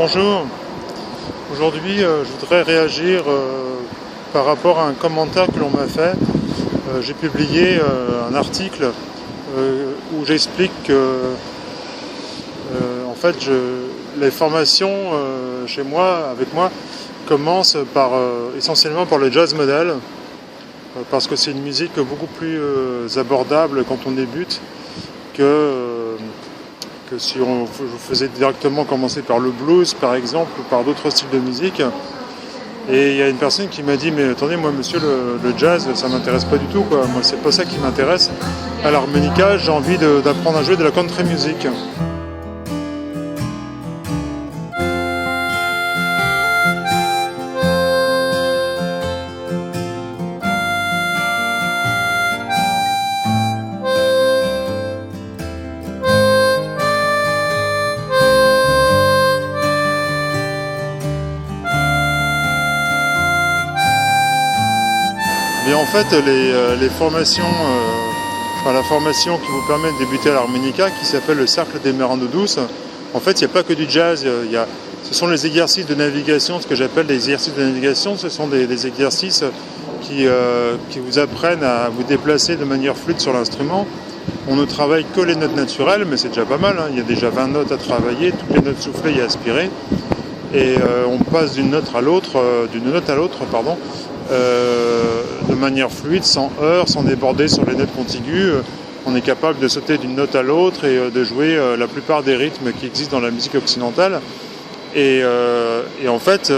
Bonjour, aujourd'hui je voudrais réagir par rapport à un commentaire que l'on m'a fait. J'ai publié un article où j'explique que en fait les formations chez moi, avec moi, commencent essentiellement par le jazz modal, parce que c'est une musique beaucoup plus abordable quand on débute que si je faisais directement commencer par le blues par exemple ou par d'autres styles de musique. Et il y a une personne qui m'a dit: mais attendez, moi monsieur, le jazz ça m'intéresse pas du tout quoi. Moi c'est pas ça qui m'intéresse. À l'harmonica j'ai envie d'apprendre à jouer de la country music. Et en fait, les formations, la formation qui vous permet de débuter à l'harmonica, qui s'appelle le Cercle des Mérandes douces, en fait, il n'y a pas que du jazz. Ce sont les exercices de navigation, ce que j'appelle des exercices de navigation. Ce sont des exercices qui vous apprennent à vous déplacer de manière fluide sur l'instrument. On ne travaille que les notes naturelles, mais c'est déjà pas mal, hein. Il y a déjà 20 notes à travailler, toutes les notes soufflées et aspirées. Et on passe d'une note à l'autre, de manière fluide, sans heurts, sans déborder sur les notes contiguës. On est capable de sauter d'une note à l'autre et de jouer la plupart des rythmes qui existent dans la musique occidentale. Et en fait,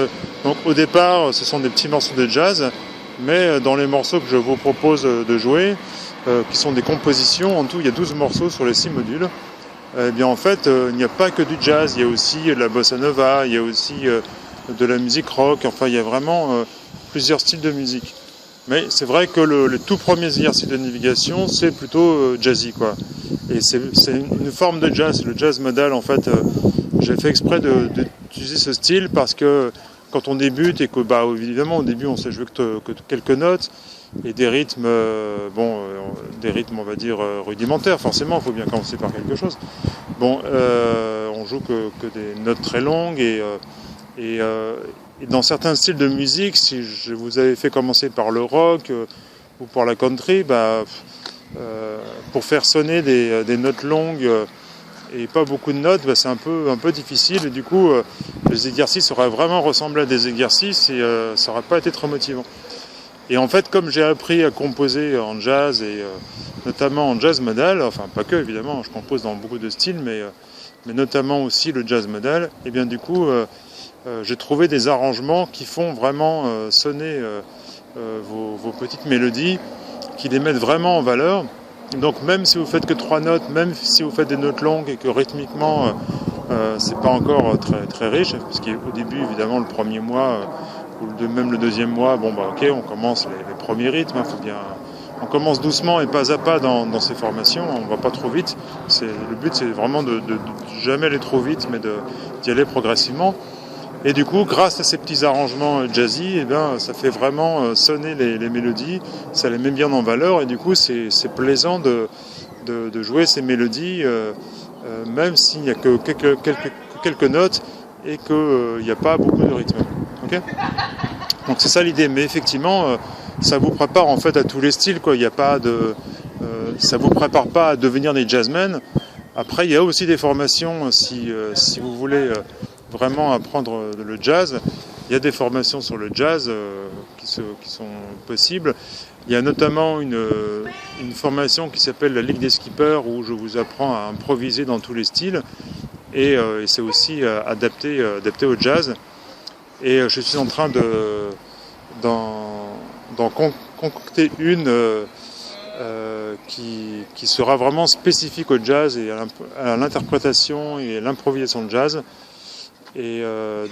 donc au départ, ce sont des petits morceaux de jazz, mais dans les morceaux que je vous propose de jouer, qui sont des compositions, en tout il y a 12 morceaux sur les 6 modules. Eh bien en fait, il n'y a pas que du jazz, il y a aussi de la bossa nova, il y a aussi de la musique rock, enfin il y a vraiment plusieurs styles de musique. Mais c'est vrai que le tout premier exercice de navigation, c'est plutôt jazzy, quoi. Et c'est une forme de jazz, le jazz modal, en fait. J'ai fait exprès d'utiliser ce style parce que quand on débute et que, évidemment, au début, on sait jouer que quelques notes et des rythmes, on va dire, rudimentaires, forcément, il faut bien commencer par quelque chose. On joue que des notes très longues et dans certains styles de musique, si je vous avais fait commencer par le rock ou par la country, pour faire sonner des notes longues et pas beaucoup de notes, c'est un peu difficile. Et du coup, les exercices auraient vraiment ressemblé à des exercices et ça n'aurait pas été trop motivant. Et en fait, comme j'ai appris à composer en jazz et notamment en jazz modal, enfin pas que évidemment, je compose dans beaucoup de styles, mais notamment aussi le jazz modal, et bien du coup, j'ai trouvé des arrangements qui font vraiment sonner vos petites mélodies, qui les mettent vraiment en valeur. Donc même si vous faites que 3 notes, même si vous faites des notes longues et que rythmiquement c'est pas encore très, très riche, parce qu'au début évidemment le premier mois ou même le deuxième mois, ok, on commence les premiers rythmes, on commence doucement et pas à pas dans ces formations, on va pas trop vite. Le but c'est vraiment de jamais aller trop vite, mais d'y aller progressivement. Et du coup, grâce à ces petits arrangements jazzy, ça fait vraiment sonner les mélodies, ça les met bien en valeur, et du coup, c'est plaisant de jouer ces mélodies, même s'il n'y a que quelques notes et qu'il n'y a pas beaucoup de rythme. Okay, donc c'est ça l'idée, mais effectivement, ça vous prépare en fait à tous les styles, quoi. Il y a pas ça vous prépare pas à devenir des jazzmen. Après, il y a aussi des formations, si vous voulez vraiment apprendre le jazz, il y a des formations sur le jazz qui sont possibles. Il y a notamment une formation qui s'appelle la Ligue des Skippers, où je vous apprends à improviser dans tous les styles, et c'est aussi adapté au jazz. Et je suis en train d'en concocter une qui sera vraiment spécifique au jazz et à l'interprétation et à l'improvisation de jazz. Et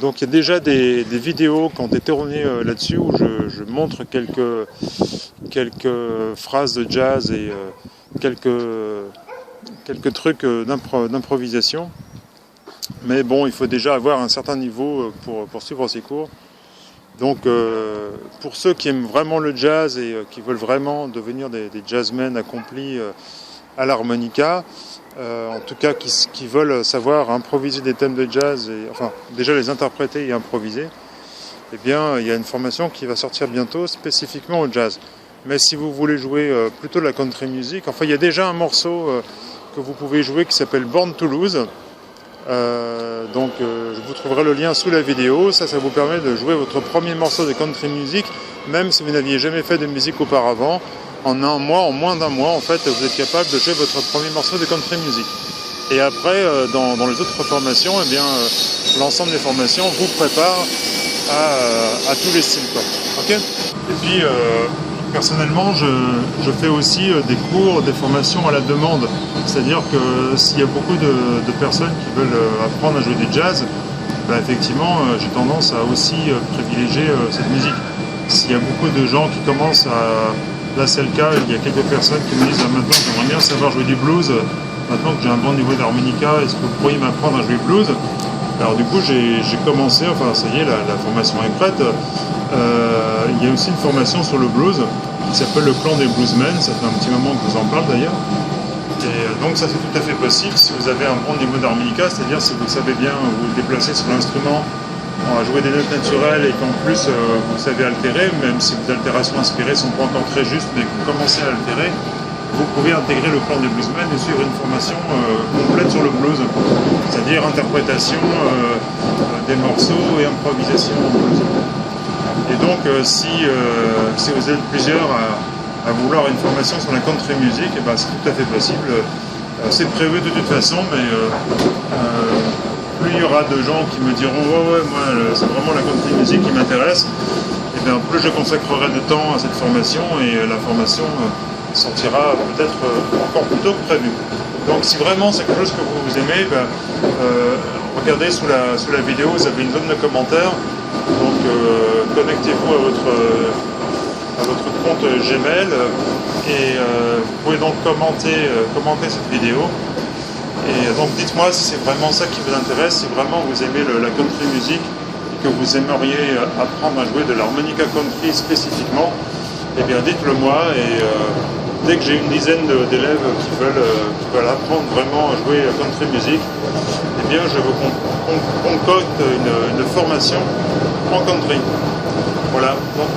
donc il y a déjà des vidéos qui ont été tournées là-dessus, où je montre quelques phrases de jazz et quelques trucs d'improvisation. Mais bon, il faut déjà avoir un certain niveau pour suivre ces cours. Donc pour ceux qui aiment vraiment le jazz et qui veulent vraiment devenir des jazzmen accomplis à l'harmonica, en tout cas qui veulent savoir improviser des thèmes de jazz, enfin déjà les interpréter et improviser, eh bien il y a une formation qui va sortir bientôt spécifiquement au jazz. Mais si vous voulez jouer plutôt de la country music, enfin il y a déjà un morceau que vous pouvez jouer qui s'appelle Born to Lose. Je vous trouverai le lien sous la vidéo. Ça vous permet de jouer votre premier morceau de country music, même si vous n'aviez jamais fait de musique auparavant. En un mois, en moins d'un mois, en fait, vous êtes capable de jouer votre premier morceau de country music. Et après, dans les autres formations, eh bien, l'ensemble des formations vous prépare à tous les styles, quoi. Ok ? Et puis, personnellement, je fais aussi des cours, des formations à la demande. C'est-à-dire que s'il y a beaucoup de personnes qui veulent apprendre à jouer du jazz, effectivement, j'ai tendance à aussi privilégier cette musique. S'il y a beaucoup de gens qui commencent à... Là, c'est le cas, il y a quelques personnes qui me disent maintenant, j'aimerais bien savoir jouer du blues. Maintenant que j'ai un bon niveau d'harmonica, est-ce que vous pourriez m'apprendre à jouer blues ? Alors du coup, j'ai commencé, enfin ça y est, la formation est prête. Il y a aussi une formation sur le blues qui s'appelle le clan des bluesmen. Ça fait un petit moment que je vous en parle d'ailleurs. Et donc ça c'est tout à fait possible si vous avez un bon niveau d'harmonica, c'est-à-dire si vous savez bien vous déplacer sur l'instrument à jouer des notes naturelles et qu'en plus vous savez altérer, même si vos altérations inspirées ne sont pas encore très justes, mais que vous commencez à altérer, vous pouvez intégrer le clan des bluesmen et suivre une formation complète sur le blues, c'est-à-dire interprétation des morceaux et improvisation en blues. Et donc si vous êtes plusieurs à vouloir une formation sur la country music, c'est tout à fait possible. C'est prévu de toute façon, mais plus il y aura de gens qui me diront ouais moi c'est vraiment la country music qui m'intéresse, et bien plus je consacrerai de temps à cette formation et la formation sortira peut-être encore plus tôt que prévu. Donc si vraiment c'est quelque chose que vous aimez, regardez sous la vidéo, vous avez une zone de commentaires, donc connectez-vous à votre compte Gmail et vous pouvez donc commenter cette vidéo. Et donc dites-moi si c'est vraiment ça qui vous intéresse, si vraiment vous aimez la country music et que vous aimeriez apprendre à jouer de l'harmonica country spécifiquement, eh bien dites-le moi, et dès que j'ai une dizaine d'élèves qui veulent apprendre vraiment à jouer country music, eh bien je vous concocte une formation en country. Voilà, donc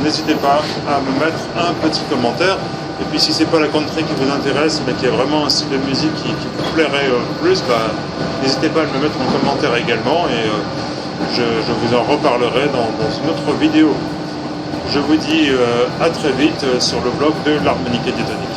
n'hésitez pas à me mettre un petit commentaire. Et puis si c'est pas la country qui vous intéresse, mais qu'il y a vraiment un style de musique qui vous plairait plus, n'hésitez pas à me mettre en commentaire également, et je vous en reparlerai dans une autre vidéo. Je vous dis à très vite sur le blog de l'harmonica diatonique.